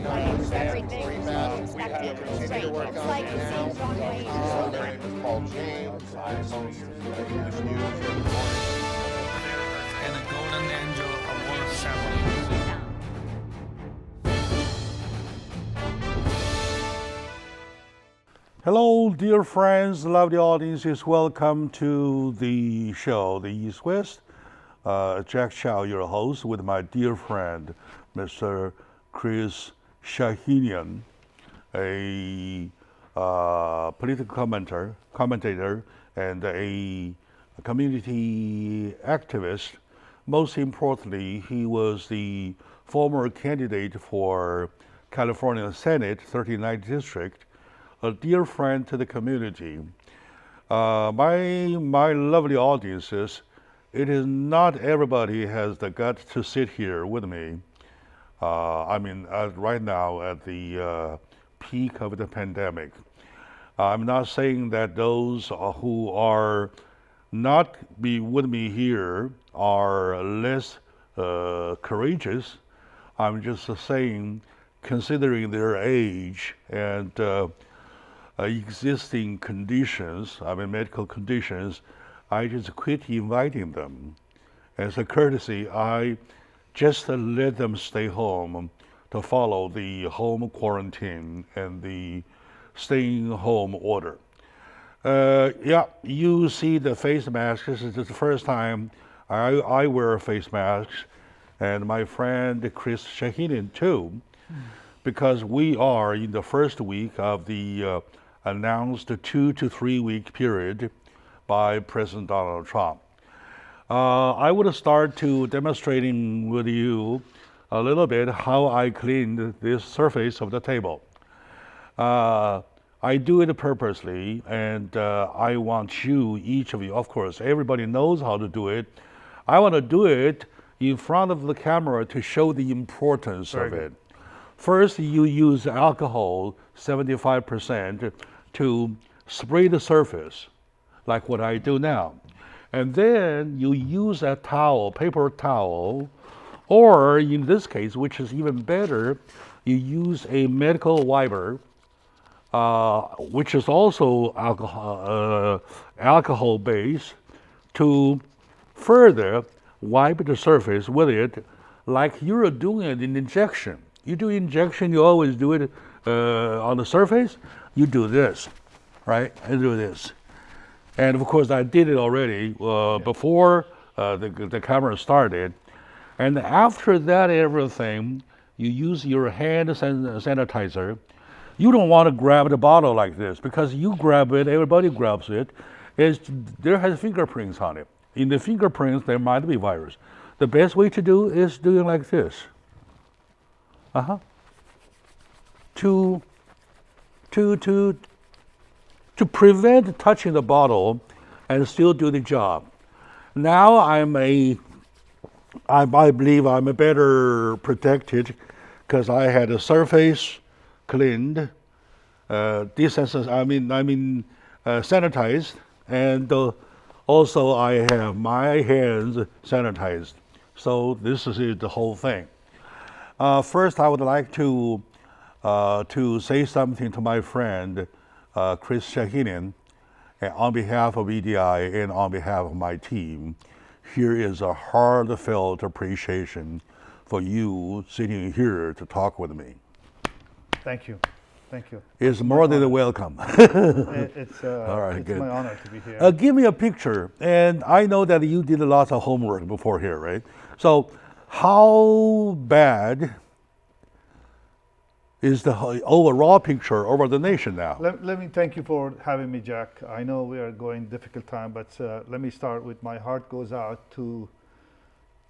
everything expected. Looks like the scene's runway. It's called James. I host English news every morning. And the Golden Angel Award ceremony. Hello, dear friends, lovely audiences. Welcome to the show, The East West. Jack Chow, your host, with my dear friend, Mr. Chris Chahinian, a political commentator, and a community activist. Most importantly, he was the former candidate for California Senate, 39th District, a dear friend to the community. My lovely audiences, it is not everybody has the guts to sit here with me. Right now at the peak of the pandemic. I'm not saying that those who are not with me here are less courageous. I'm just saying, considering their age and existing conditions, medical conditions, I just quit inviting them. As a courtesy, I just let them stay home to follow the home quarantine and the staying home order. You see the face masks. This is the first time I wear face masks, and my friend Chris Chahinian too, because we are in the first week of the announced 2 to 3 week period by President Donald Trump. I would start to demonstrating with you a little bit how I cleaned this surface of the table. I do it purposely, and I want you, each of you, of course, everybody knows how to do it. I want to do it in front of the camera to show the importance of it. First, you use alcohol, 75%, to spray the surface, like what I do now. And then you use a towel, paper towel, or in this case, which is even better, you use a medical wiper, which is also alcohol-based, to further wipe the surface with it, like you're doing an injection. You do injection, you always do it on the surface. You do this, right? I do this. And of course, I did it already before the camera started. And after that, everything, you use your hand sanitizer. You don't want to grab the bottle like this, because you grab it, everybody grabs it. There has fingerprints on it. In the fingerprints, there might be virus. The best way to do is doing like this. To prevent touching the bottle and still do the job. Now I believe I'm better protected because I had a surface cleaned, sanitized, and also I have my hands sanitized. So this is the whole thing. First, I would like to say something to my friend, Chris Chahinian, on behalf of EDI and on behalf of my team. Here is a heartfelt appreciation for you sitting here to talk with me. Thank you. Thank you. It's more than welcome. It's All right, it's good. my honor to be here. Give me a picture. And I know that you did lots of homework before here, right? So how bad is the overall picture over the nation now? Let me thank you for having me, Jack. I know we are going difficult time, but let me start with my heart goes out to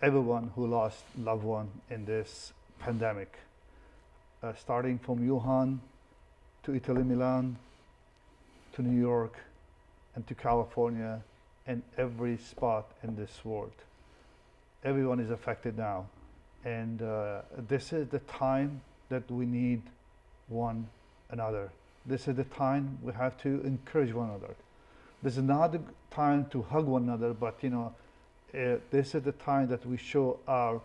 everyone who lost loved one in this pandemic. Starting from Wuhan to Italy, Milan, to New York, and to California, and every spot in this world. Everyone is affected now. And this is the time that we need one another. This is the time we have to encourage one another. This is not the time to hug one another, but this is the time that we show our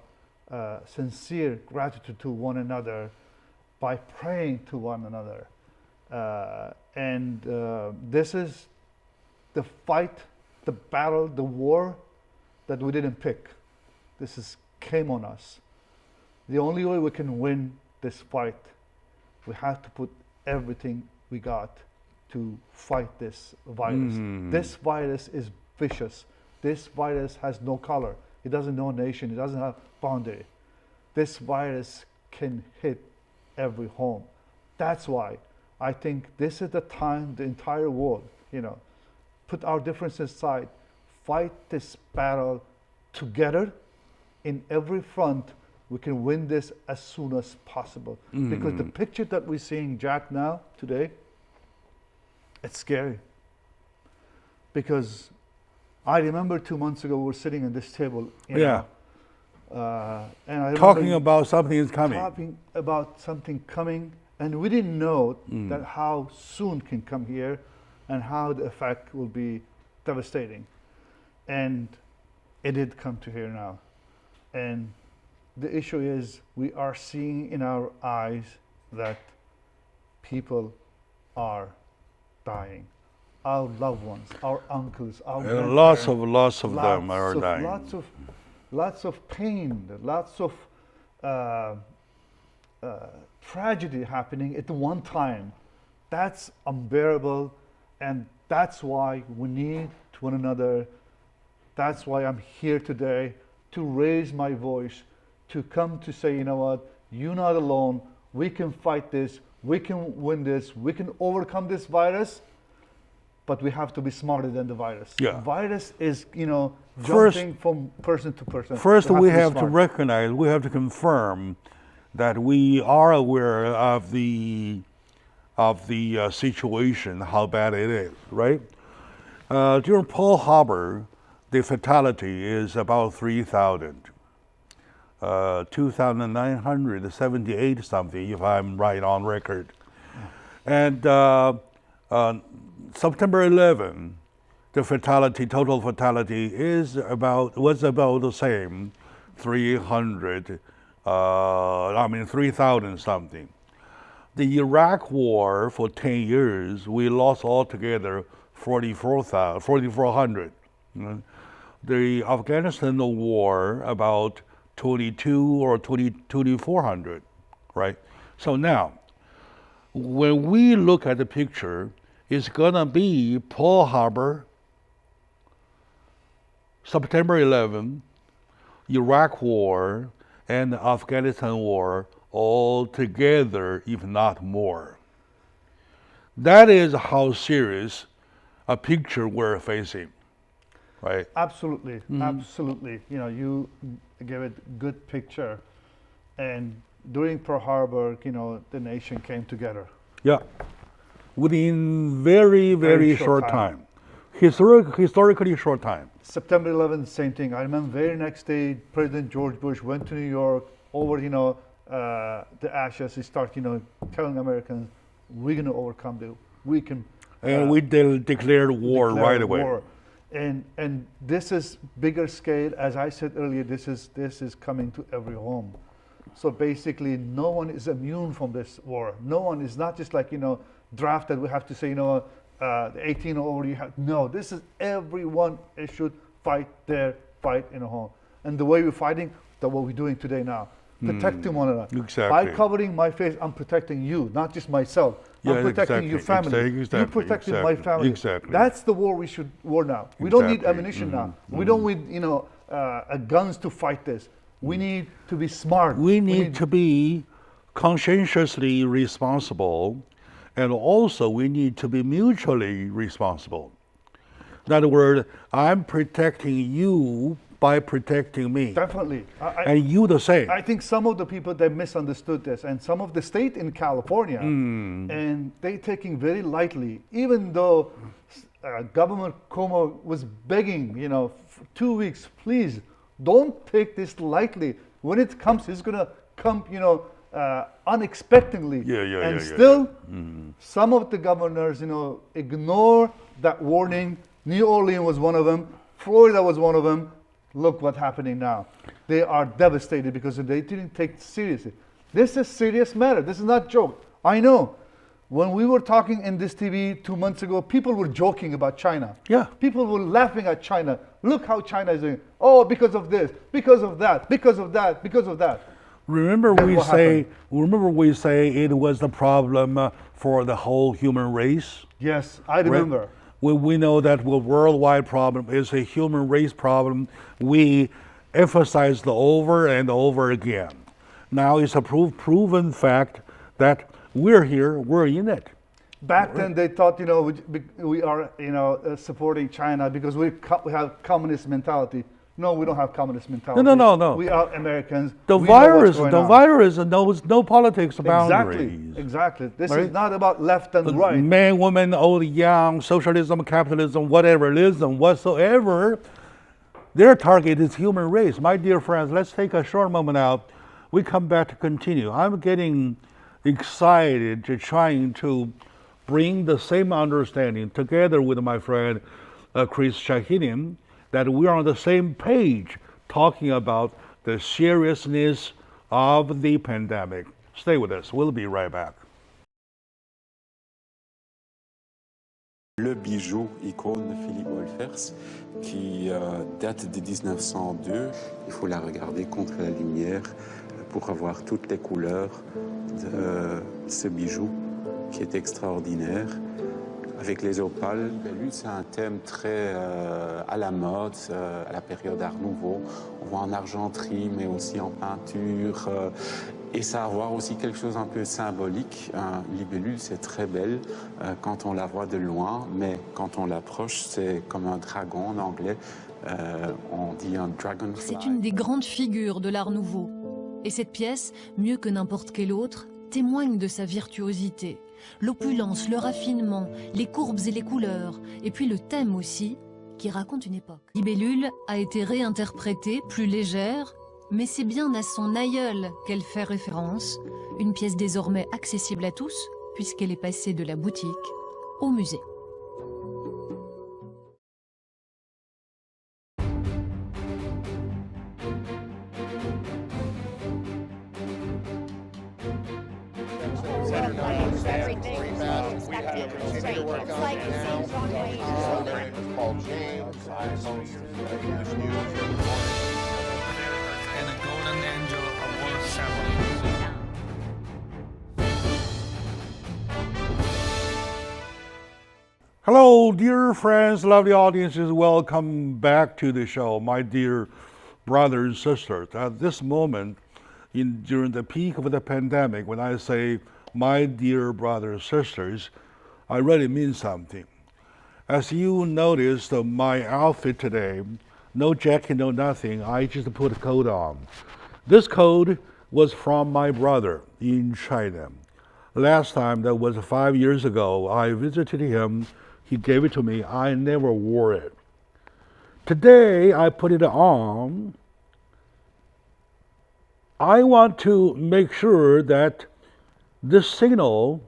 sincere gratitude to one another by praying to one another. This is the fight, the battle, the war that we didn't pick. Came on us. The only way we can win this fight, we have to put everything we got to fight this virus. This virus is vicious. This virus has no color. It doesn't know nation. It doesn't have boundary. This virus can hit every home. That's why I think this is the time the entire world, put our differences aside, fight this battle together in every front. We can win this as soon as possible. Because the picture that we're seeing, Jack, now, today, it's scary. Because I remember 2 months ago, we were sitting at this table. And I remember Talking about something is coming. talking about something coming, and we didn't know that how soon can come here and how the effect will be devastating. And it did come to here now. And the issue is we are seeing in our eyes that people are dying. Our loved ones, our uncles, our Lots grandparents, of them are dying. Lots of pain, lots of tragedy happening at one time. That's unbearable, and that's why we need to one another. That's why I'm here today, to raise my voice, to come to say, you know what, you're not alone. We can fight this. We can win this. We can overcome this virus. But we have to be smarter than the virus. Yeah. The virus is, First- jumping from person to person. First, we have to smart. recognize, we have to confirm that we are aware of the situation, how bad it is, right? During Pearl Harbor, the fatality is about 3,000. 2,978 something, if I'm right on record. And September 11, the total fatality was about the same, 3,000 something. The Iraq War for 10 years, we lost altogether 4,400. The Afghanistan War, about 22 or 2,400, right? So now, when we look at the picture, it's gonna be Pearl Harbor, September 11, Iraq War, and the Afghanistan War all together, if not more. That is how serious a picture we're facing, right? Absolutely, absolutely. You gave it good picture. And during Pearl Harbor, the nation came together. Yeah. Within very, very short short time. time. Historically short time. September 11th, same thing. I remember very next day, President George Bush went to New York over, the ashes. He started, telling Americans, we're going to overcome this. We can. And we declared war declare right away. war. And this is bigger scale. As I said earlier, this is coming to every home. So basically, no one is immune from this war. No one is not just like, drafted. We have to say, the 18 or over. No, this is everyone should fight their fight in a home. And the way we're fighting, that's what we're doing today now. Protecting one another. Exactly. By covering my face, I'm protecting you, not just myself. I'm protecting your family. You protecting my family. Exactly. That's the war we should war now. We don't need Exactly. ammunition now. We don't need guns to fight this. We need to be smart. We need to be conscientiously responsible, and also we need to be mutually responsible. In other words, I'm protecting you by protecting me. Definitely. And you the same. I think some of the people, they misunderstood this, and some of the state in California, and they taking very lightly, even though Governor Cuomo was begging, for 2 weeks, please don't take this lightly. When it comes, it's gonna come, unexpectedly. And still, some of the governors, ignore that warning. New Orleans was one of them. Florida was one of them. Look what's happening now. They are devastated because they didn't take it seriously. This is serious matter. This is not joke. I know. When we were talking in this TV 2 months ago, people were joking about China. Yeah. People were laughing at China. Look how China is doing. Oh, because of this, because of that, because of that, because of that. Remember Then we what say. happened? Remember we say it was the problem for the whole human race. Yes, I remember. We know that the worldwide problem is a human race problem. We emphasize the over and over again. Now it's a proven fact that we're here, we're in it. Back then, they thought, we are, supporting China because we have communist mentality. No, we don't have communist mentality. No. We are Americans. The We know what's virus going on. knows no politics boundaries. Exactly. This Right? is not about left and right. Man, woman, old, young, socialism, capitalism, whatever ism whatsoever, their target is human race. My dear friends, let's take a short moment out. We come back to continue. I'm getting excited to trying to bring the same understanding together with my friend Chris Chahinian, that we are on the same page talking about the seriousness of the pandemic. Stay with us. We'll be right back. Le bijou icône de Philippe Wolfers qui date de 1902. Il faut la regarder contre la lumière pour avoir toutes les couleurs de ce bijou qui est extraordinaire. Avec les opales, c'est un thème très à la mode, à la période Art Nouveau. On voit en argenterie, mais aussi en peinture. Et ça a à voir aussi quelque chose un peu symbolique. Une libellule, c'est très belle quand on la voit de loin, mais quand on l'approche, c'est comme un dragon en anglais. On dit un dragonfly. C'est une des grandes figures de l'Art Nouveau. Et cette pièce, mieux que n'importe quelle autre, témoigne de sa virtuosité. L'opulence, le raffinement, les courbes et les couleurs, et puis le thème aussi, qui raconte une époque. Libellule a été réinterprétée, plus légère, mais c'est bien à son aïeul qu'elle fait référence, une pièce désormais accessible à tous, puisqu'elle est passée de la boutique au musée. Everything is expected. It's like the same Broadway. My name is Paul James. I host English news every morning. And a golden angel award ceremony. Hello, dear friends, lovely audiences. Welcome back to the show, my dear brothers and sisters. At this moment, during the peak of the pandemic, when I say my dear brothers and sisters, I really mean something. As you noticed, my outfit today, no jacket, no nothing. I just put a coat on. This coat was from my brother in China. Last time, that was 5 years ago, I visited him. He gave it to me. I never wore it. Today, I put it on. I want to make sure that this signal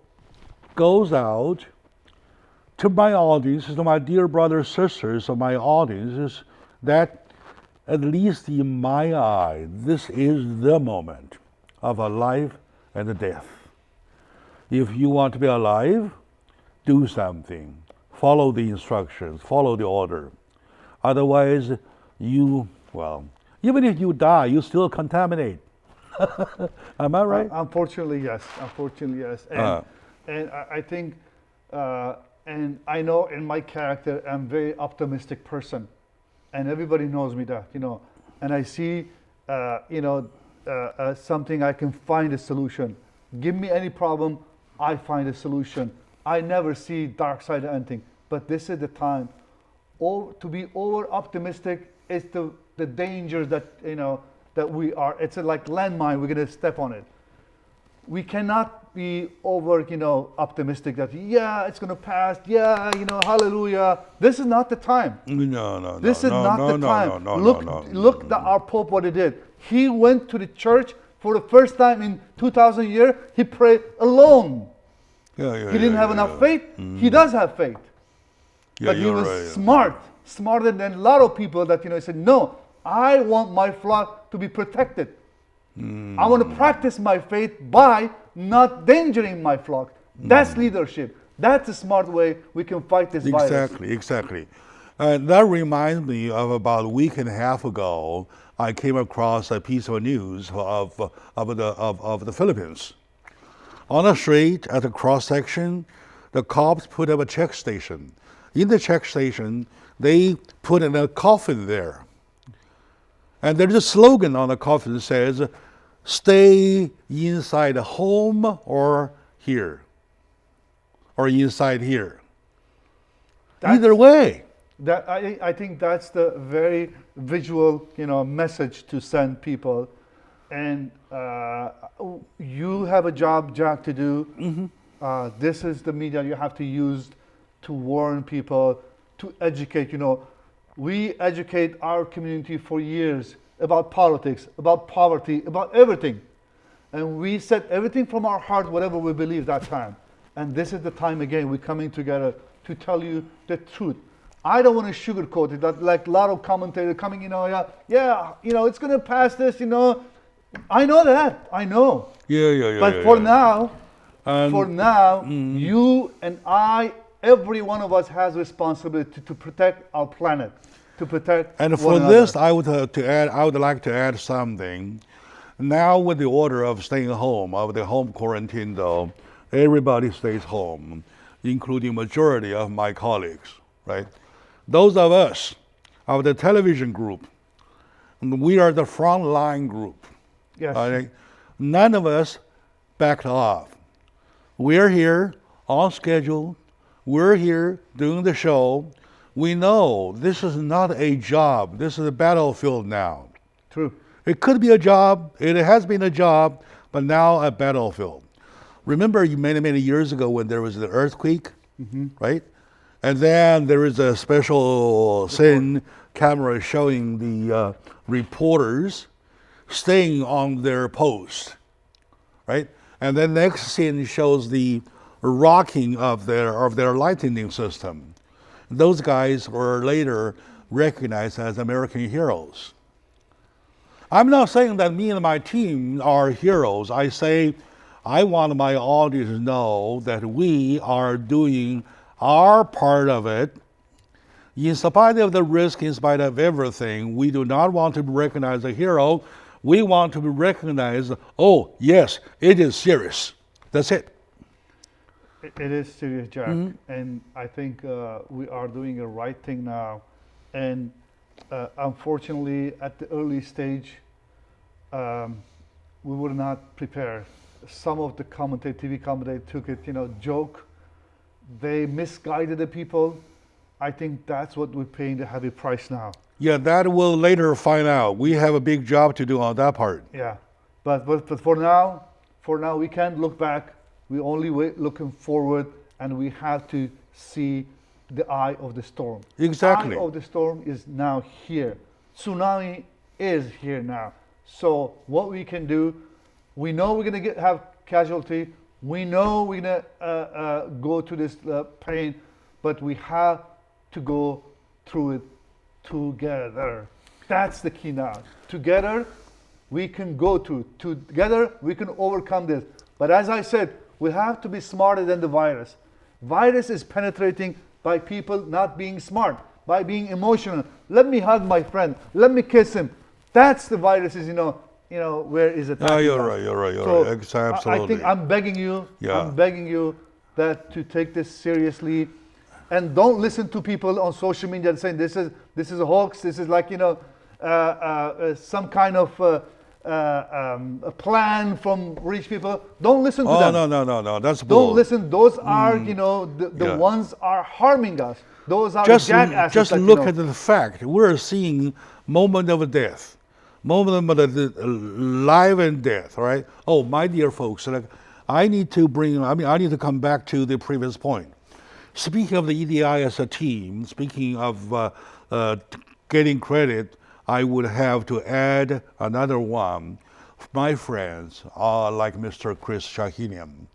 goes out to my audience, to my dear brothers, sisters of my audience, that at least in my eye, this is the moment of a life and a death. If you want to be alive, do something. Follow the instructions, follow the order. Otherwise, even if you die, you still contaminate. Am I right? Unfortunately, yes. And I think, and I know in my character, I'm a very optimistic person, and everybody knows me that, And I see, something I can find a solution. Give me any problem, I find a solution. I never see dark side of anything. But this is the time. To be over optimistic is the danger that that we are. It's like landmine. We're gonna step on it. We cannot be over optimistic that it's gonna pass. Hallelujah. This is not the time. No. This is not the time. Look at our Pope what he did. He went to the church for the first time in 2,000 years. He prayed alone. He didn't have enough faith. He does have faith. But he was smarter than a lot of people that he said, no, I want my flock to be protected. I want to practice my faith by not endangering my flock. That's leadership. That's a smart way we can fight this virus. Exactly. That reminds me of about a week and a half ago, I came across a piece of news of the Philippines. On the street, at the cross section, the cops put up a check station. In the check station, they put in a coffin there. And there's a slogan on the coffin that says, "Stay inside home or here, or inside here." Either way. That I think that's the very visual, message to send people. And you have a job, Jack, to do. This is the media you have to use to warn people, to educate. We educate our community for years about politics, about poverty, about everything. And we said everything from our heart, whatever we believe that time. And this is the time again, we're coming together to tell you the truth. I don't want to sugarcoat it. That, like a lot of commentators coming, it's going to pass this, I know that. I know. Yeah. But for now, you and I, every one of us has responsibility to protect our planet, to protect. And for one another. this, I would like to add something. Now, with the order of staying home, of the home quarantine, though, everybody stays home, including majority of my colleagues, right? Those of us, of the television group, we are the frontline group. Yes. Right? None of us backed off. We're here on schedule. We're here doing the show. We know this is not a job. This is a battlefield now. True. It could be a job. It has been a job, but now a battlefield. Remember many years ago when there was the earthquake, right? And then there is a special scene camera showing the reporters staying on their post, right? And then next scene shows the rocking of their lightning system. Those guys were later recognized as American heroes. I'm not saying that me and my team are heroes. I say I want my audience to know that we are doing our part of it. In spite of the risk, in spite of everything, we do not want to be recognized as a hero. We want to be recognized, oh, yes, it is serious. That's it. It is serious, Jack. And I think we are doing the right thing now. And unfortunately, at the early stage, we were not prepared. Some of the TV commentators took it, joke. They misguided the people. I think that's what we're paying the heavy price now. Yeah, that we'll later find out. We have a big job to do on that part. Yeah, but for now we can't look back. We only looking forward, and we have to see the eye of the storm. Exactly. The eye of the storm is now here. Tsunami is here now. So what we can do, we know we're gonna have casualty. We know we're gonna go to this pain, but we have to go through it together. That's the key now. Together, we can go through. Together, we can overcome this. But as I said, we have to be smarter than the virus. Virus is penetrating by people not being smart, by being emotional. Let me hug my friend. Let me kiss him. That's the virus is, where is it? Oh, you're right. Absolutely. I think I'm begging you. Yeah. I'm begging you that to take this seriously, and don't listen to people on social media saying this is a hoax. This is like some kind of a plan from rich people. Don't listen to them. No. That's bull. Don't listen. Those are the ones are harming us. Those are just jackasses. Just look at the fact. We're seeing moment of death, moment of the life and death. Right? Oh, my dear folks, I need to come back to the previous point. Speaking of the EDI as a team, speaking of getting credit, I would have to add another one. My friends are like Mr. Chris Chahinian.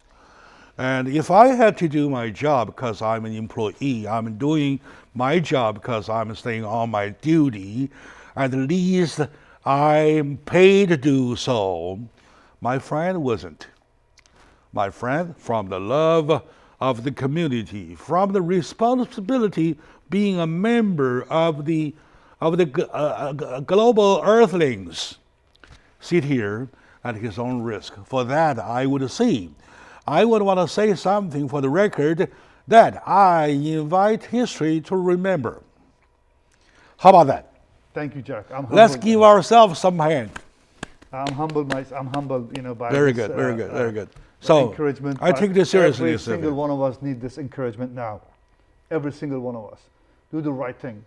And if I had to do my job because I'm an employee, I'm doing my job because I'm staying on my duty, at least I'm paid to do so. My friend wasn't. My friend, from the love of the community, from the responsibility being a member of the global earthlings, sit here at his own risk. For that, I would say, I would want to say something for the record that I invite history to remember. How about that? Thank you, Jack. I'm Let's humbled. give ourselves some hand. I'm humbled, by Very this, good, very good. So, encouragement. I take this seriously. Every single one of us need this encouragement now. Every single one of us. Do the right thing.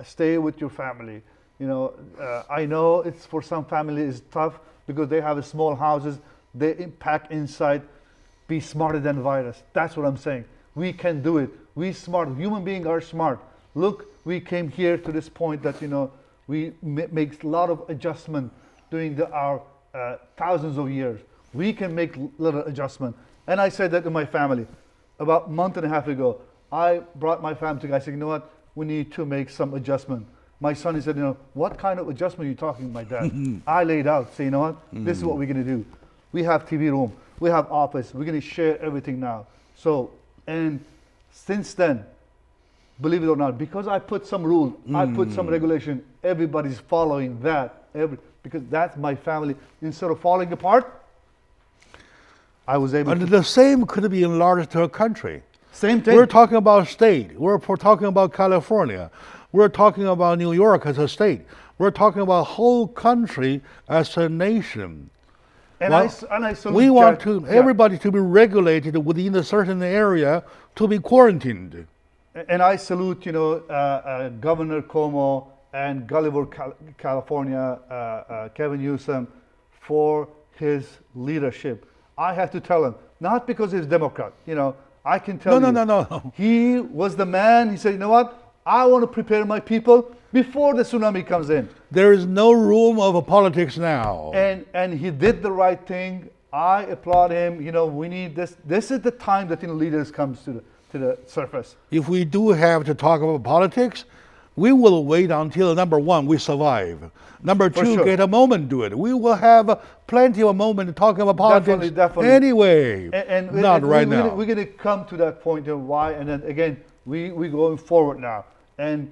Stay with your family. I know it's for some families tough because they have small houses. They pack inside. Be smarter than the virus. That's what I'm saying. We can do it. We smart. Human beings are smart. Look, we came here to this point that we make a lot of adjustment during our thousands of years. We can make little adjustment. And I said that to my family about a month and a half ago. I brought my family together. I said, you know what? We need to make some adjustment. My son, he said, what kind of adjustment are you talking, my dad? I laid out, say, you know what? This is what we're going to do. We have TV room. We have office. We're going to share everything now. So, and since then, believe it or not, because I put some rule, I put some regulation, everybody's following that. Because that's my family. Instead of falling apart, I was able And to. the same could be enlarged to a country. Same thing. We're talking about state. We're talking about California. We're talking about New York as a state. We're talking about whole country as a nation. And Well, I salute we want Jack. everybody to be regulated within a certain area to be quarantined. And I salute, Governor Cuomo and Gulliver, California, Kevin Newsom, for his leadership. I have to tell him, not because he's Democrat, I can tell you. No. He was the man. He said, you know what? I want to prepare my people before the tsunami comes in. There is no room of politics now. And he did the right thing. I applaud him. We need this. This is the time that leaders comes to the surface. If we do have to talk about politics, we will wait until number one, we survive. Number two, sure. get a moment to it. We will have plenty of a moment to talk about politics Definitely. anyway. Not right now. We're going to come to that point of why, and then again, we're going forward now. And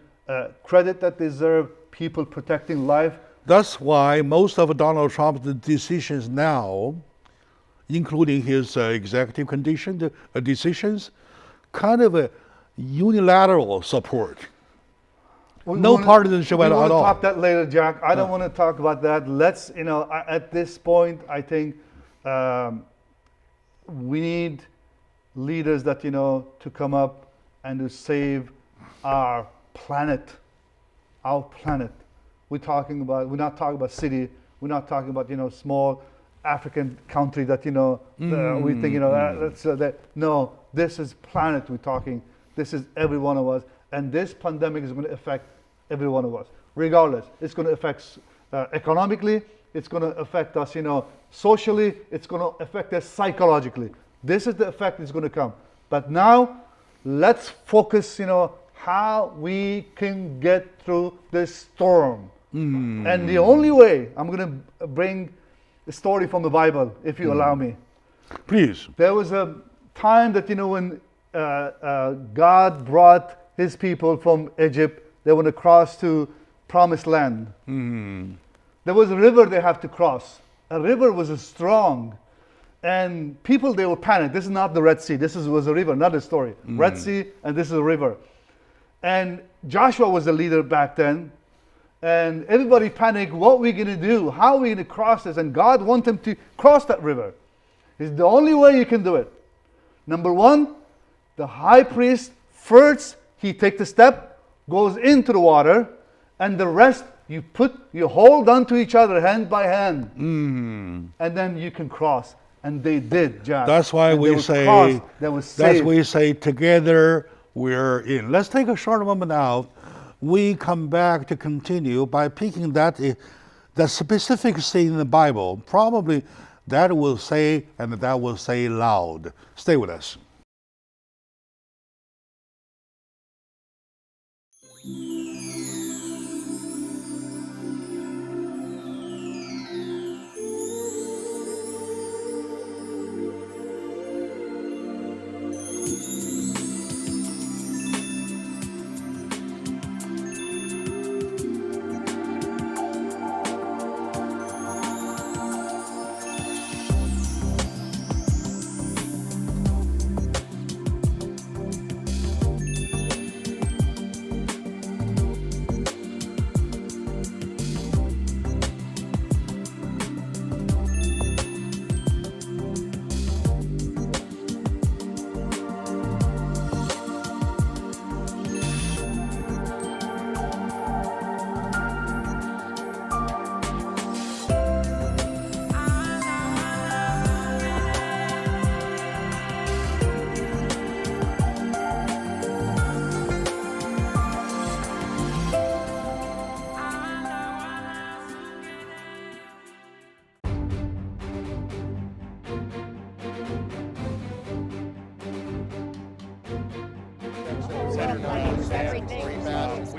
credit that deserve people protecting life. That's why most of Donald Trump's decisions now, including his executive decisions, kind of a unilateral support. No partisanship at all. We will talk that later, Jack. I don't want to talk about that. Let's, at this point, I think we need leaders that, to come up and to save our planet. Our planet. We're not talking about city. We're not talking about, small African country that, we think, no, this is planet we're talking. This is every one of us. And this pandemic is going to affect every one of us, regardless. It's going to affect economically. It's going to affect us, socially. It's going to affect us psychologically. This is the effect that's going to come. But now, let's focus, how we can get through this storm. And the only way, I'm going to bring a story from the Bible, if you allow me. Please. There was a time that, when God brought his people from Egypt, they went across to promised land. There was a river they have to cross. A river was strong. And people, they were panicked. This is not the Red Sea. Was a river, not a story. Red Sea, and this is a river. And Joshua was the leader back then. And everybody panicked. What are we going to do? How are we going to cross this? And God wants them to cross that river. It's the only way you can do it. Number one, the high priest first, he takes the step, goes into the water, and the rest you hold on to each other hand by hand. And then you can cross. And they did, Jack. That's why we say, together we're in. Let's take a short moment now. We come back to continue by picking that specific scene in the Bible. Probably that will say, and that will say loud. Stay with us. planes, everything. We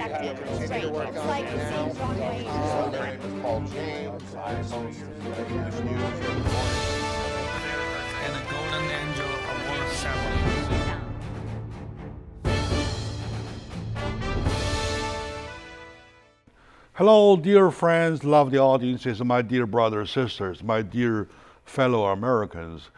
have to continue to work on it now. My name is Paul James. I host English news every morning. And the Golden Angel Award ceremony. Hello, dear friends, lovely audiences, my dear brothers, sisters, my dear fellow Americans,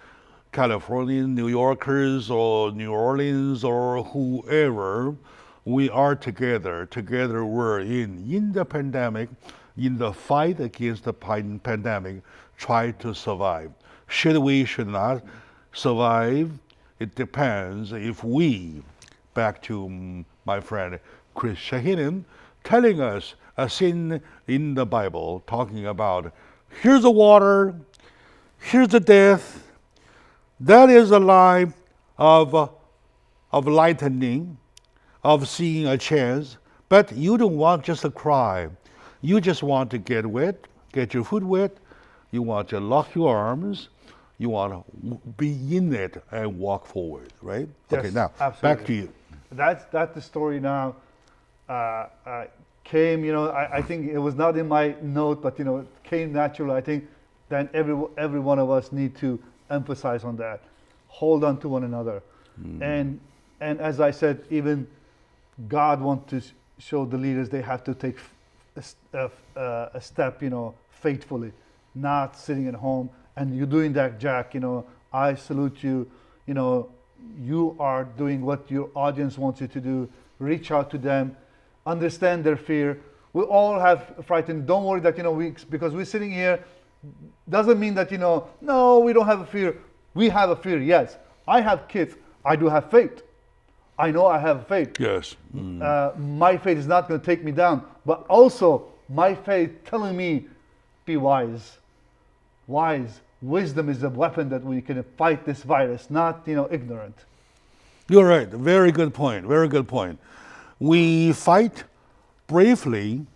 Californians, New Yorkers, or New Orleans, or whoever. We are together. Together we're in the pandemic, in the fight against the pandemic, try to survive. Should we, should not survive? It depends if we, back to my friend Chris Chahinian, telling us a sin in the Bible, talking about here's the water, here's the death. That is a life of lightening, of seeing a chance. But you don't want just to cry. You just want to get wet, get your foot wet. You want to lock your arms. You want to be in it and walk forward, right? Yes, okay, now absolutely. back to you. That's the story now. Came, I think it was not in my note, but it came naturally. I think then every one of us need to emphasize on that, hold on to one another, and as I said, even God wants to show the leaders they have to take a step, faithfully, not sitting at home. And you're doing that, Jack. I salute you. You are doing what your audience wants you to do. Reach out to them. Understand their fear. We all have frightened. Don't worry that because we're sitting here doesn't mean that no, we don't have a fear. We have a fear. Yes, I have kids. I do have faith. I know I have faith. Yes. My faith is not going to take me down, but also my faith telling me, be wise. Wise. Wisdom is the weapon that we can fight this virus, not ignorant. You're right. Very good point. Very good point. We fight bravely,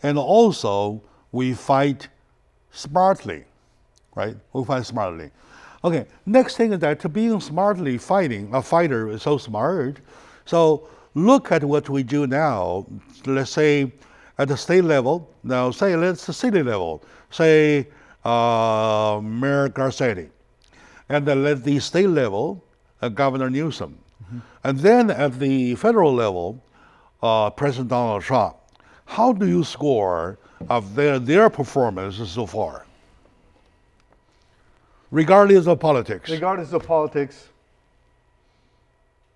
and also we fight smartly, right? We fight smartly. Okay, next thing is that to being smartly fighting, a fighter is so smart. So look at what we do now. Let's say at the state level, now say let's the city level, say Mayor Garcetti, and then at the state level, Governor Newsom. And then at the federal level, President Donald Trump. How do you score of their performance so far? Regardless of politics. Regardless of politics,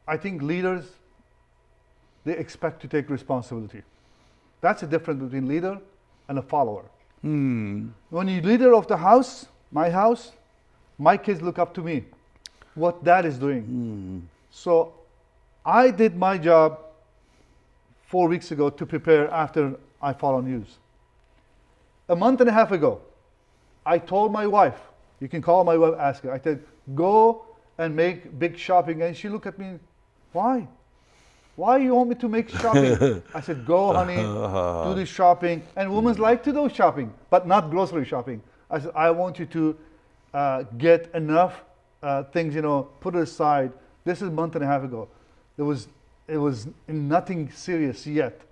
I think leaders, they expect to take responsibility. That's the difference between leader and a follower. When you're leader of the house, my kids look up to me, what dad is doing. So I did my job 4 weeks ago to prepare after I follow news. A month and a half ago, I told my wife, you can call my wife, ask her, I said, go and make big shopping. And she looked at me, why? Why you want me to make shopping? I said, go honey, do the shopping. And women like to do shopping, but not grocery shopping. I said, I want you to get enough things, put it aside. This is a month and a half ago. It was nothing serious yet.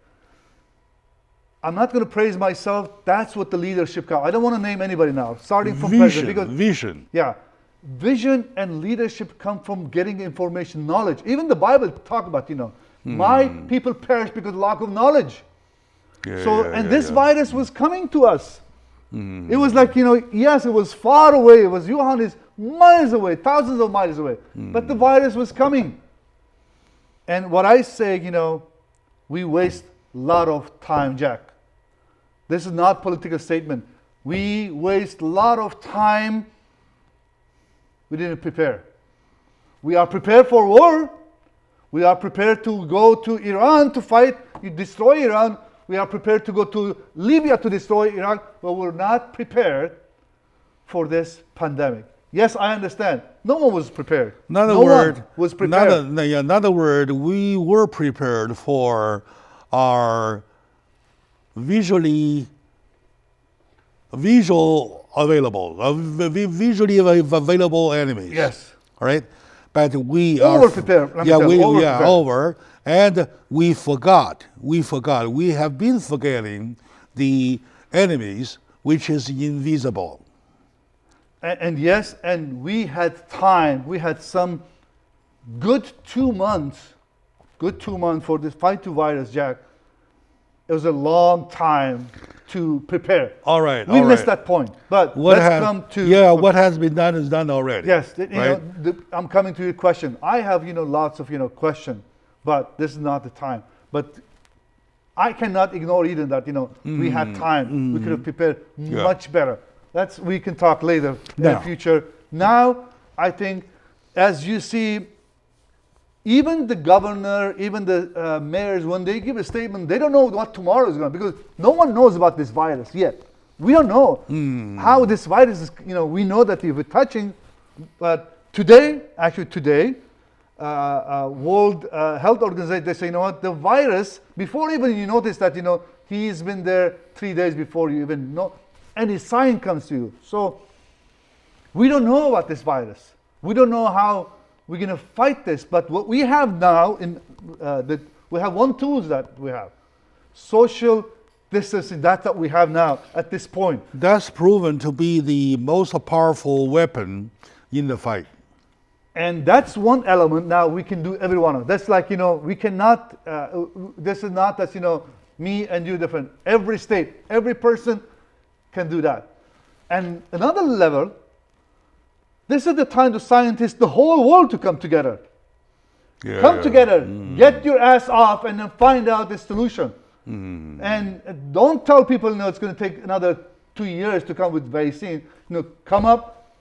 I'm not going to praise myself. That's what the leadership counts. I don't want to name anybody now, starting from president. Because, vision. Yeah. Vision and leadership come from getting information, knowledge. Even the Bible talk about, my people perish because of lack of knowledge. This virus was coming to us. It was like, yes, it was far away. It was Johannes miles away, thousands of miles away. But the virus was coming. And what I say, we waste a lot of time, Jack. This is not a political statement. We waste a lot of time. We didn't prepare. We are prepared for war. We are prepared to go to Iran to fight, destroy Iran. We are prepared to go to Libya to destroy Iran, but we're not prepared for this pandemic. Yes, I understand. No one was prepared. In other words, we were prepared for our visually available enemies. Yes. All right. But we over prepared. over. And we forgot. We have been forgetting the enemies, which is invisible. And yes, and we had time. We had some good 2 months for this fight to virus, Jack. It was a long time to prepare. All right. We missed that point. But What let's has, come to what has been done is done already. Yes, right? I'm coming to your question. I have lots of questions, but this is not the time. But I cannot ignore either that we had time. We could have prepared much better. We can talk later in the future. Now, I think, as you see, even the governor, even the mayors, when they give a statement, they don't know what tomorrow is going to be, because no one knows about this virus yet. We don't know how this virus is, we know that we're touching, but today, World Health Organization, they say, the virus, before even you notice that, he's been there 3 days before you even know, any sign comes to you. So we don't know about this virus. We don't know how we're going to fight this. But what we have now, we have one tool that we have. Social distancing, that's what we have now at this point. That's proven to be the most powerful weapon in the fight. And that's one element now we can do every one of. That's like, we cannot, this is not that, me and you different. Every state, every person can do that. And another level, this is the time to scientists, the whole world to come together. Come together, get your ass off, and then find out the solution. And don't tell people, it's going to take another 2 years to come with vaccine. Come up,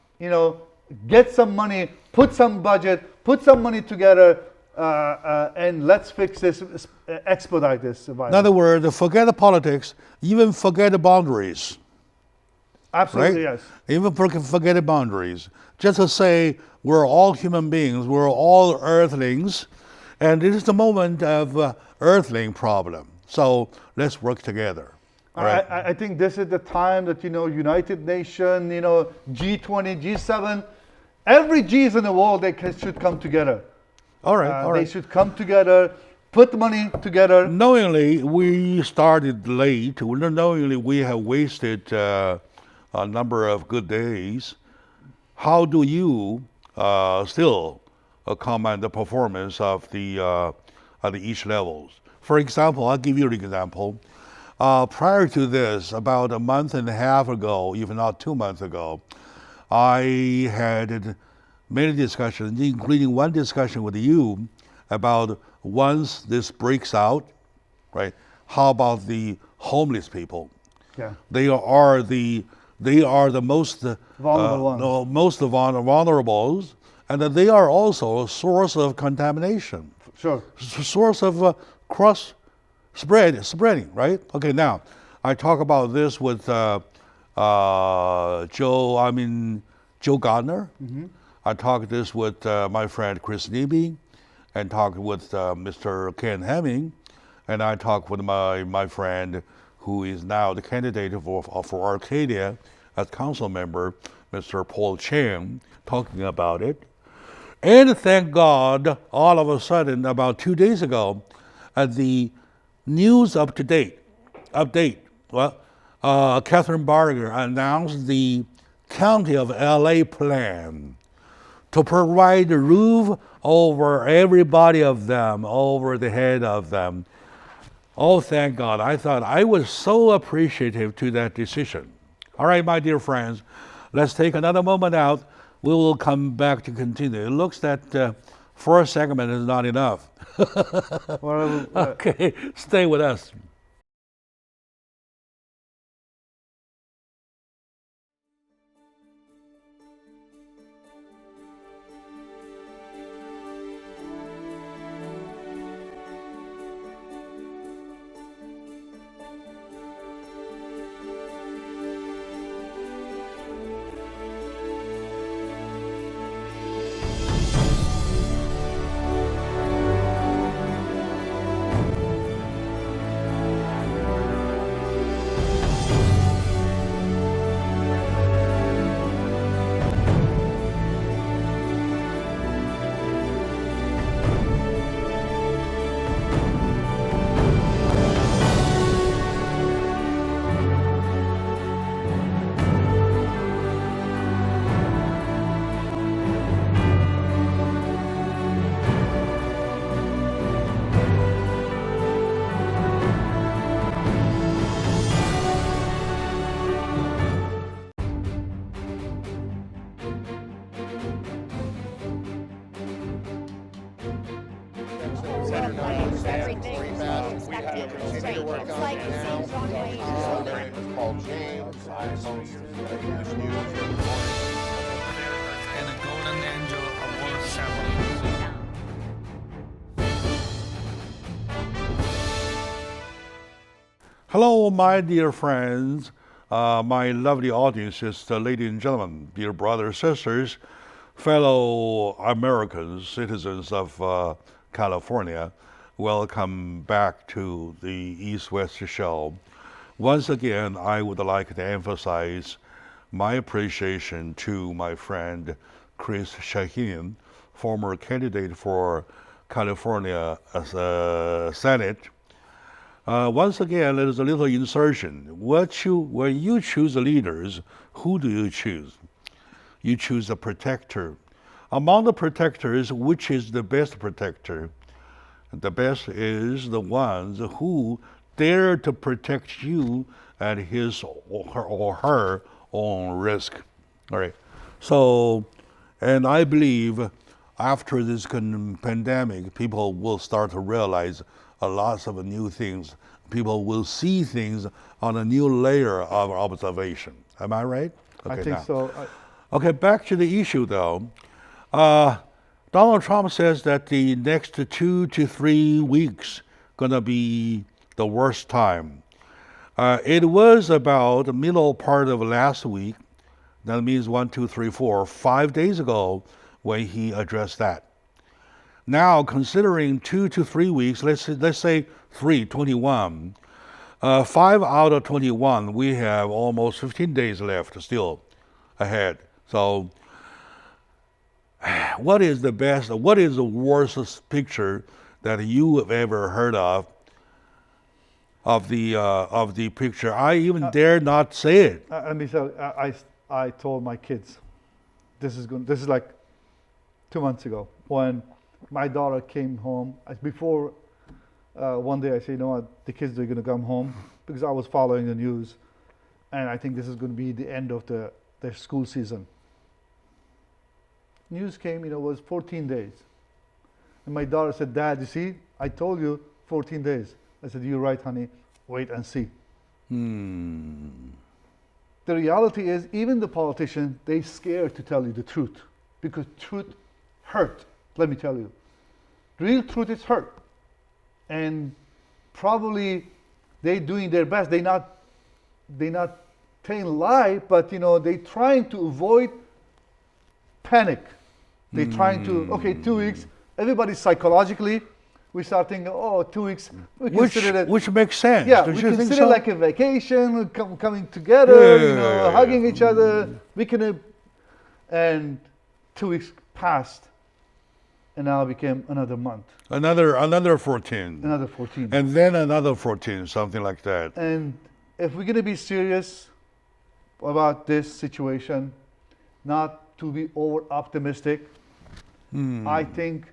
get some money, put some budget, put some money together, and let's fix this, expedite this virus. In other words, forget the politics, even forget the boundaries. Absolutely, right? yes. Even forget the boundaries. Just to say, we're all human beings, we're all earthlings, and this is the moment of earthling problem. So let's work together. Right? I think this is the time that, United Nations, G20, G7, every G's in the world, they should come together. All right. They should come together, put money together. Knowingly, we started late. Knowingly, we have wasted a number of good days. How do you still comment the performance of the each levels? For example, I'll give you an example. Prior to this, about a month and a half ago, if not 2 months ago, I had many discussions, including one discussion with you about once this breaks out, right? How about the homeless people? Yeah. They are the most vulnerable most vulnerable, and that they are also a source of contamination. Sure. Source of spreading, right? Okay, now I talk about this with Joe Gardner. I talked this with my friend Chris Neby, and talked with Mr. Ken Hemming, and I talked with my friend who is now the candidate for Arcadia as council member, Mr. Paul Chan, talking about it. And thank God, all of a sudden, about 2 days ago, at the news update, Catherine Barger announced the County of LA plan to provide a roof over everybody of them, over the head of them. Oh, thank God. I thought I was so appreciative to that decision. All right, my dear friends, let's take another moment out. We will come back to continue. It looks that first segment is not enough. Okay, stay with us. everything. We have to continue to work on it now. My name is Paul James. I host English news reporting. And a Golden Angel Award ceremony. Hello, my dear friends, my lovely audiences, ladies and gentlemen, dear brothers, sisters, fellow Americans, citizens of California. Welcome back to the East-West Show. Once again, I would like to emphasize my appreciation to my friend Chris Chahinian, former candidate for California Senate. Once again, there is a little insertion. When you choose leaders, who do you choose? You choose a protector. Among the protectors, which is the best protector? The best is the ones who dare to protect you at his or her own risk. All right. So, and I believe after this pandemic, people will start to realize a lot of new things. People will see things on a new layer of observation. Am I right? Okay, I think so. Okay, back to the issue though. Donald Trump says that the next 2 to 3 weeks gonna be the worst time. It was about the middle part of last week. That means 1, 2, 3, 4, 5 days ago when he addressed that. Now, considering 2 to 3 weeks, let's say 21. 5 out of 21, we have almost 15 days left still ahead. So, what is the best? What is the worst picture that you have ever heard of the picture? I even dare not say it. I mean, so I told my kids, this is like 2 months ago when my daughter came home. Before one day I said, you know what, the kids are going to come home because I was following the news, and I think this is going to be the end of their school season. News came, it was 14 days. And my daughter said, Dad, you see, I told you 14 days. I said, you're right, honey, wait and see. The reality is, even the politicians, they're scared to tell you the truth because truth hurt, let me tell you. Real truth is hurt. And probably they're doing their best. They're not telling lie, but they're trying to avoid panic. They're trying to, okay, 2 weeks, everybody psychologically, we start thinking, 2 weeks, we consider it. Which makes sense. Yeah, Don't we you think consider so? like a vacation, coming together, Yeah. hugging each other. We can, and 2 weeks passed, and now it became another month. Another 14. Another 14. And then another 14, something like that. And if we're going to be serious about this situation, not to be over optimistic, I think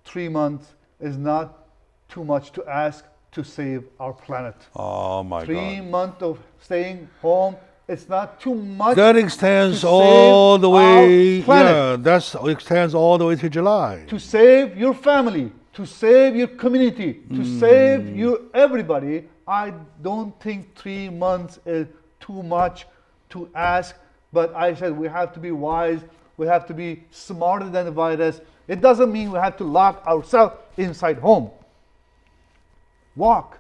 3 months is not too much to ask to save our planet. Oh my 3 God. months of staying home, it's not too much. That extends to all save the way. our planet. Yeah, that extends all the way to July. To save your family, to save your community, to save your everybody. I don't think 3 months is too much to ask, but I said we have to be wise, we have to be smarter than the virus. It doesn't mean we have to lock ourselves inside home. Walk,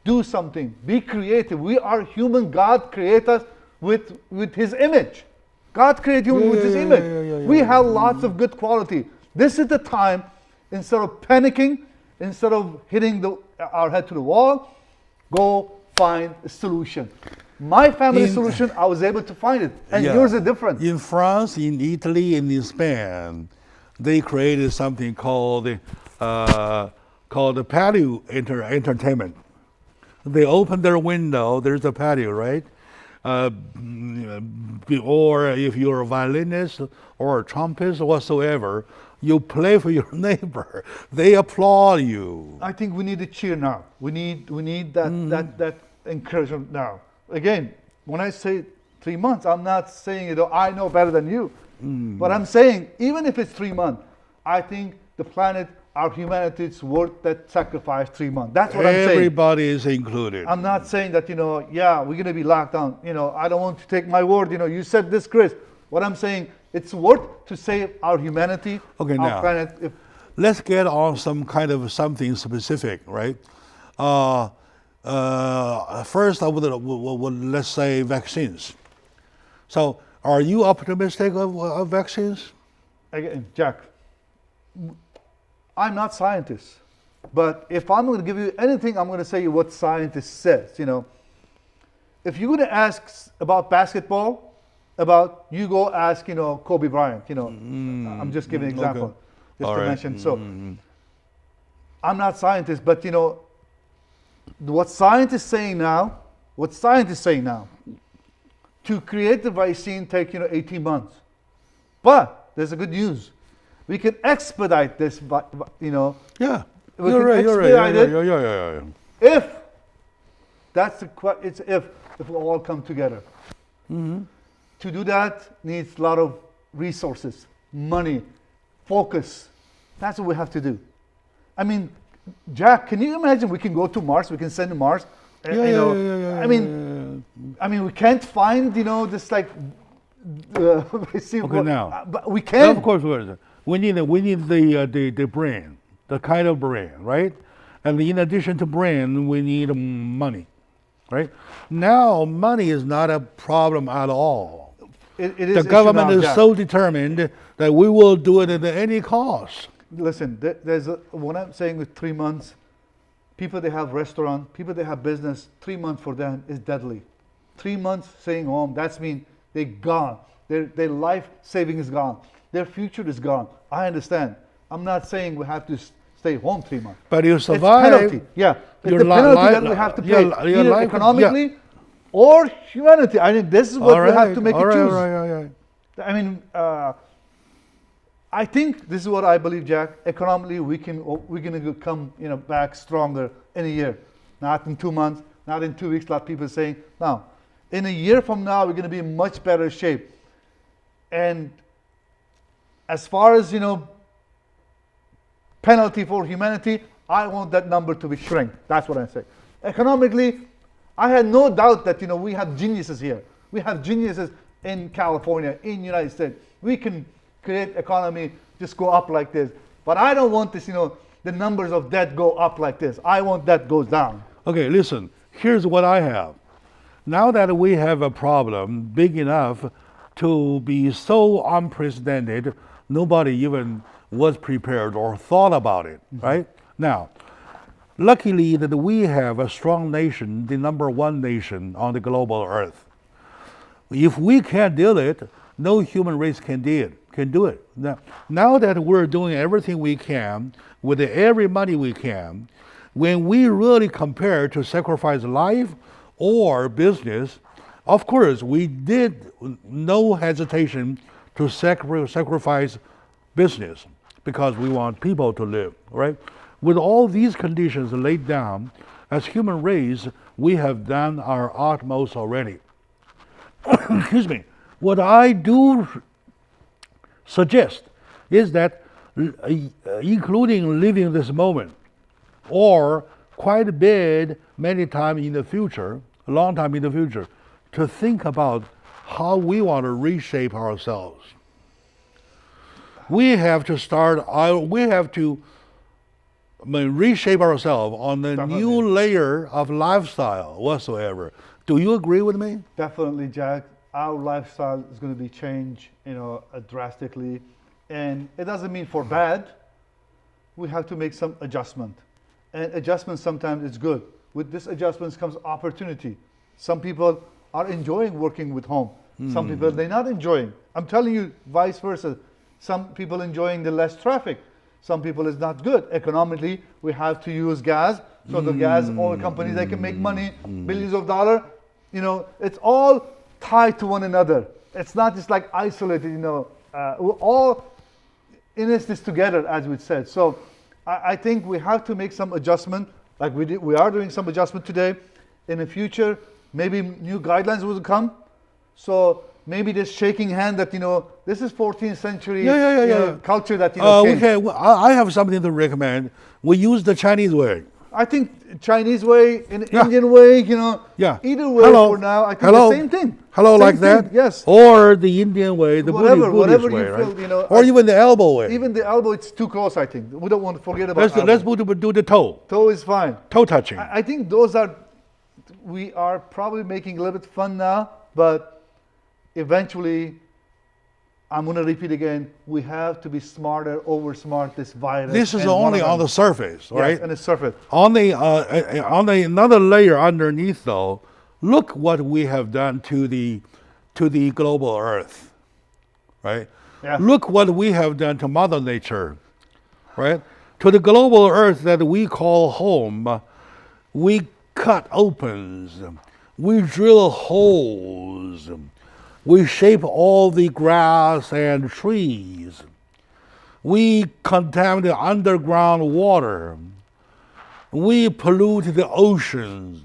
do something, be creative. We are human. God created us with His image. God created you with His image. We have lots of good quality. This is the time, instead of panicking, instead of hitting our head to the wall, go find a solution. My family solution, I was able to find it, and yours is different. In France, in Italy, and in Spain, they created something called the patio entertainment. They open their window, there's a patio, right? Or if you're a violinist or a trumpetist or whatsoever, you play for your neighbor. They applaud you. I think we need a cheer now. We need that encouragement now. Again, when I say 3 months, I'm not saying I know better than you. But I'm saying, even if it's 3 months, I think the planet our humanity is worth that sacrifice 3 months. That's what I'm saying. Everybody is included. I'm not saying that, yeah, we're going to be locked down. I don't want to take my word. You said this, Chris. What I'm saying, it's worth to save our humanity, Okay, our now. planet. Let's get on some kind of something specific, right? First, I would let's say vaccines. So, are you optimistic of vaccines? Again, Jack, I'm not scientist, but if I'm going to give you anything, I'm going to say what scientist says. If you're going to ask about basketball, you go ask, Kobe Bryant. I'm just giving an example, okay. just All to right. mention. So, I'm not scientist, but what scientists saying now, to create the vaccine take 18 months. But there's a good news. We can expedite this, Yeah. We You're can right. expedite it. Yeah. if that's it's if we all come together. To do that needs a lot of resources, money, focus. That's what we have to do. I mean, Jack, can you imagine we can go to Mars, we can send to Mars? Yeah. I mean, we can't find, this like, Okay, now. but we can. Of course, we need the brain, the kind of brain, right? And in addition to brain, we need money, right? Now, money is not a problem at all. It is The issue government now, is Jack. so determined that we will do it at any cost. Listen, what I'm saying with 3 months, people they have restaurant, people they have business, 3 months for them is deadly. 3 months staying home, that's mean they're gone. Their life saving is gone. Their future is gone. I understand. I'm not saying we have to stay home 3 months. But you It's survive. penalty. Yeah, it's your the li- penalty li- that we have to your pay, li- your either life- economically or humanity. I mean, this is what we have to make all you right, choose. all right. I mean, I think this is what I believe, Jack. Economically, we're going to come, back stronger in a year, not in 2 months, not in 2 weeks. A lot of people are saying, no, in a year from now, we're going to be in much better shape. And as far as penalty for humanity, I want that number to be shrink. That's what I say. Economically, I had no doubt that we have geniuses here. We have geniuses in California, in United States. We can create economy just go up like this. But I don't want this, the numbers of debt go up like this. I want that goes down. Okay, listen, here's what I have. Now that we have a problem big enough to be so unprecedented, nobody even was prepared or thought about it, right? Now, luckily that we have a strong nation, the number one nation on the global earth. If we can't do it, no human race can do it. Now that we're doing everything we can with every money we can, when we really compare to sacrifice life or business, of course we did no hesitation to sacrifice business because we want people to live, right? With all these conditions laid down, as human race, we have done our utmost already. Excuse me. What I do suggest is that, including living this moment, or quite a bit, many times in the future, a long time in the future, to think about how we want to reshape ourselves. We have to reshape ourselves on a new layer of lifestyle whatsoever. Do you agree with me? Definitely, Jack. Our lifestyle is going to be changed, drastically, and it doesn't mean for bad. We have to make some adjustment, and adjustment sometimes is good. With this adjustments comes opportunity. Some people are enjoying working with home. Some people they're not enjoying. I'm telling you, vice versa. Some people enjoying the less traffic. Some people is not good economically. We have to use gas, so the gas oil companies they can make money, billions of dollars. It's all tied to one another. It's not just like isolated. We're all in this together, as we said. So I think we have to make some adjustment, like we did. We are doing some adjustment today. In the future, maybe new guidelines will come. So maybe this shaking hand that, this is 14th century Yeah. culture that, Okay, well, I have something to recommend. We use the Chinese way. I think Chinese way, Yeah. Indian way, Yeah. either way Hello. for now, I think Hello. the same thing. Hello, Same like that? thing, yes. Or the Indian way, the Whatever Buddhist you way, feel, right? Or even the elbow way. Even the elbow, it's too close, I think. We don't want to forget about Let's elbow. do the toe. Toe is fine. Toe touching. I think we are probably making a little bit fun now, but eventually, I'm going to repeat again, we have to be smarter, oversmart this virus. This is and only one of on them- the surface, right? Yes, and the surface. On the another layer underneath, though, look what we have done to the global Earth, right? Yeah. Look what we have done to Mother Nature, right? To the global Earth that we call home, we cut opens, we drill holes, we shape all the grass and trees, we contaminate underground water, we pollute the oceans.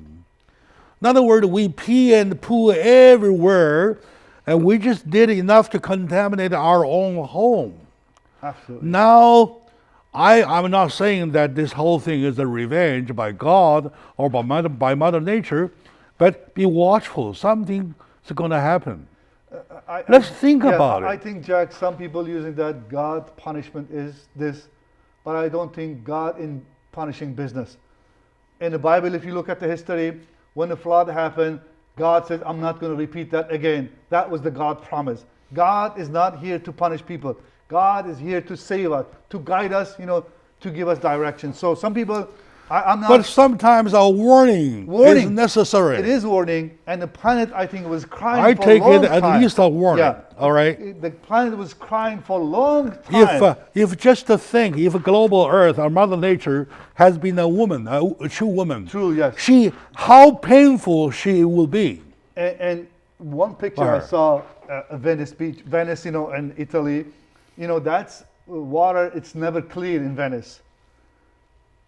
In other words, we pee and poo everywhere, and we just did enough to contaminate our own home. Absolutely. Now, I'm not saying that this whole thing is a revenge by God or by Mother Nature, but be watchful. Something is going to happen. Let's think about it. I think, Jack, some people using that God punishment is this, but I don't think God in punishing business. In the Bible, if you look at the history, when the flood happened, God said, I'm not going to repeat that again. That was the God promise. God is not here to punish people. God is here to save us, to guide us, to give us direction. So some people, I'm not... But sometimes a warning is necessary. It is warning, and the planet, I think, was crying I for a take long it at time. least a warning, Yeah. all right? The planet was crying for a long time. If just to think, if global Earth or Mother Nature has been a woman, a true woman, True, yes. how painful she will be. And one picture For I her. saw, Venice Beach, Venice, in Italy, that's water, it's never clear in Venice.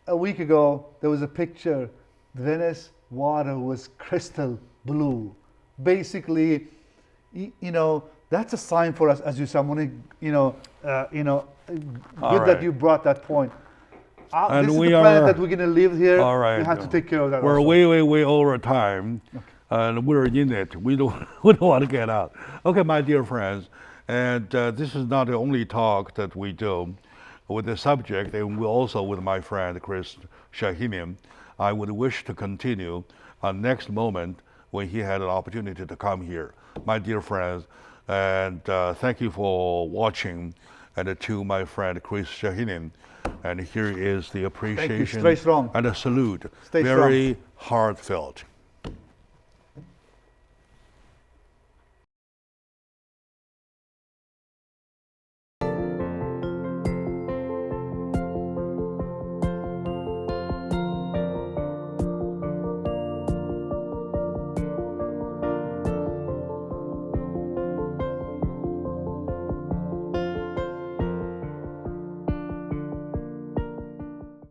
A week ago, there was a picture, Venice water was crystal blue. Basically, that's a sign for us, as you said. I'm gonna, good that you brought that point. And this is we the planet are- that we're gonna live here. All right. We have to take care of that. We're also. way over time, and we're in it. We don't want to get out. Okay, my dear friends, and this is not the only talk that we do with the subject, and we also with my friend Chris Chahinian. I would wish to continue next moment when he had an opportunity to come here. My dear friends, and thank you for watching, and to my friend Chris Chahinian. And here is the appreciation Stay strong. and a salute. Stay Very heartfelt.